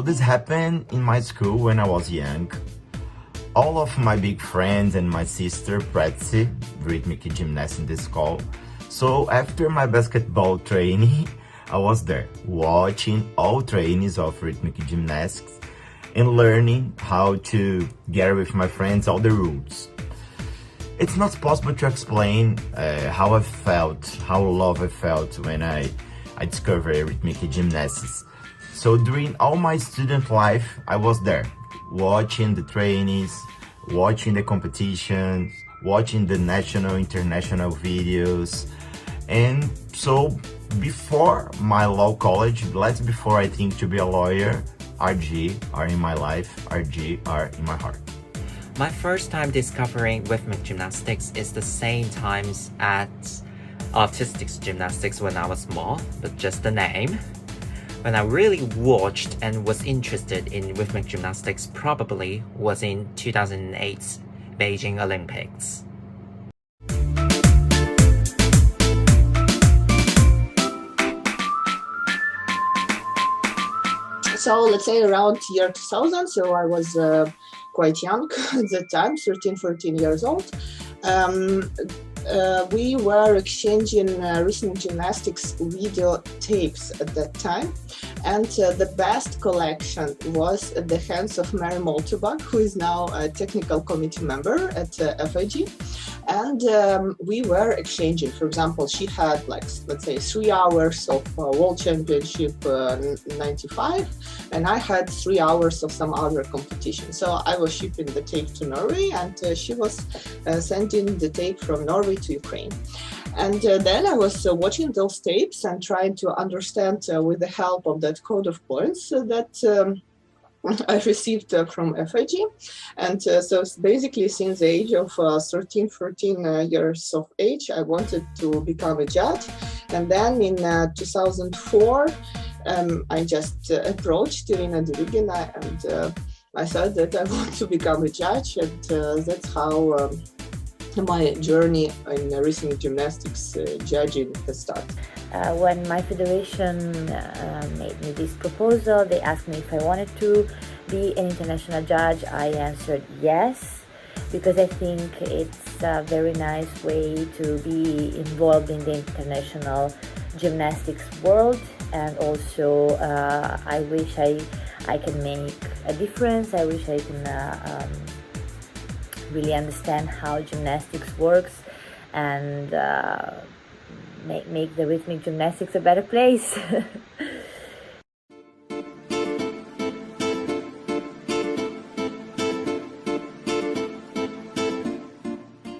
So this happened in my school when I was young. All of my big friends and my sister practice rhythmic gymnastics in the school. So after my basketball training, I was there watching all trainings of rhythmic gymnastics and learning how to get with my friends all the rules. It's not possible to explain how I felt, how love I felt when I discovered rhythmic gymnastics. So during all my student life, I was there, watching the trainings, watching the competitions, watching the national, international videos. And so before my law college, before I think to be a lawyer, RG are in my life, RG are in my heart. My first time discovering rhythmic gymnastics is the same times at artistic gymnastics when I was small, but just the name. When I really watched and was interested in rhythmic gymnastics probably was in 2008 Beijing Olympics. So let's say around year 2000, so I was quite young at that time, 13, 14 years old. We were exchanging rhythmic gymnastics video tapes at that time, and the best collection was at the hands of Mary Molterbach, who is now a technical committee member at FIG. And we were exchanging. For example, she had, like, let's say 3 hours of World Championship 95, and I had 3 hours of some other competition. So I was shipping the tape to Norway, and she was sending the tape from Norway to Ukraine. And then I was watching those tapes and trying to understand with the help of that code of points that I received from FIG. And so basically since the age of 13, 14 years of age, I wanted to become a judge. And then in 2004, I just approached Irina Derigina, and I said that I want to become a judge, and that's how my journey in rhythmic gymnastics judging has started. When my federation made me this proposal, they asked me if I wanted to be an international judge. I answered yes, because I think it's a very nice way to be involved in the international gymnastics world, and also I wish I can make a difference. I wish I can really understand how gymnastics works and make the rhythmic gymnastics a better place.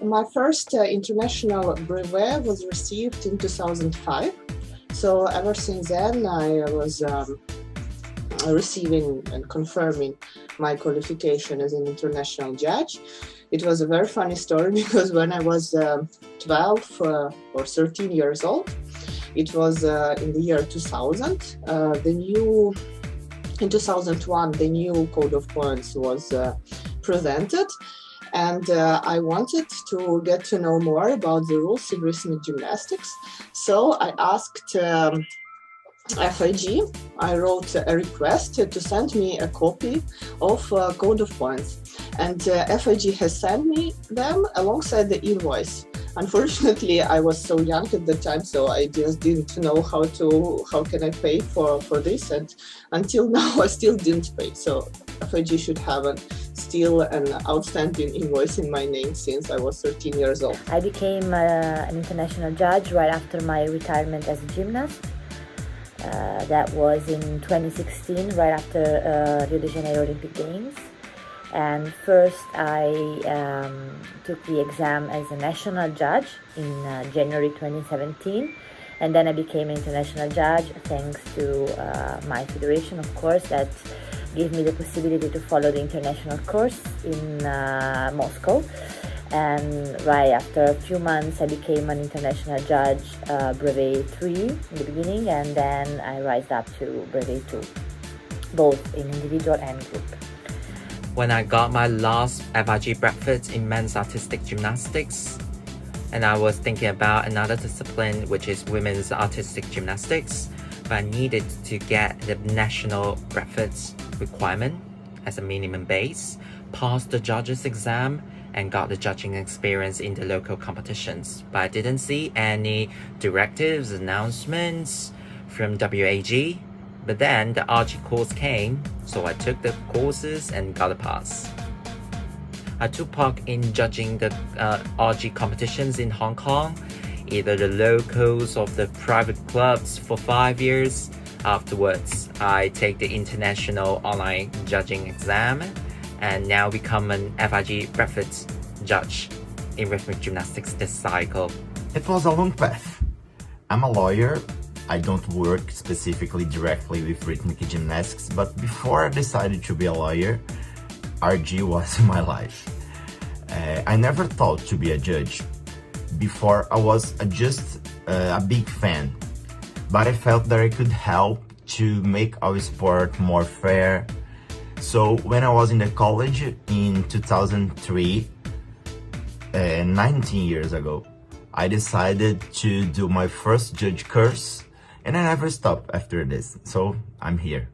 My first international brevet was received in 2005. So ever since then, I was receiving and confirming my qualification as an international judge. It was a very funny story, because when I was 12 or 13 years old, it was in the year 2000. In 2001, the new code of points was presented, and I wanted to get to know more about the rules in rhythmic gymnastics. So I asked FIG, I wrote a request to send me a copy of Code of Points, and FIG has sent me them alongside the invoice. Unfortunately, I was so young at the time, so I just didn't know how can I pay for this, and until now I still didn't pay. So FIG should have still an outstanding invoice in my name since I was 13 years old. I became an international judge right after my retirement as a gymnast. That was in 2016, right after Rio de Janeiro Olympic Games. And first I took the exam as a national judge in January 2017, and then I became an international judge thanks to my federation, of course, that gave me the possibility to follow the international course in Moscow. And right after a few months, I became an international judge, Brevet 3 in the beginning, and then I rose up to Brevet 2, both in individual and group. When I got my last FIG brevet in men's artistic gymnastics, and I was thinking about another discipline, which is women's artistic gymnastics, but I needed to get the national brevet requirement as a minimum base, passed the judges exam, and got the judging experience in the local competitions. But I didn't see any directives, announcements from WAG. But then the RG course came, so I took the courses and got a pass. I took part in judging the RG competitions in Hong Kong, either the locals or the private clubs, for 5 years. Afterwards, I take the international online judging exam and now become an FIG brevet judge in rhythmic gymnastics this cycle. It was a long path. I'm a lawyer. I don't work specifically directly with rhythmic gymnastics, but before I decided to be a lawyer, RG was in my life. I never thought to be a judge. Before, I was just a big fan, but I felt that I could help to make our sport more fair. So when I was in the college in 2003, 19 years ago, I decided to do my first judge course, and I never stopped after this, so I'm here.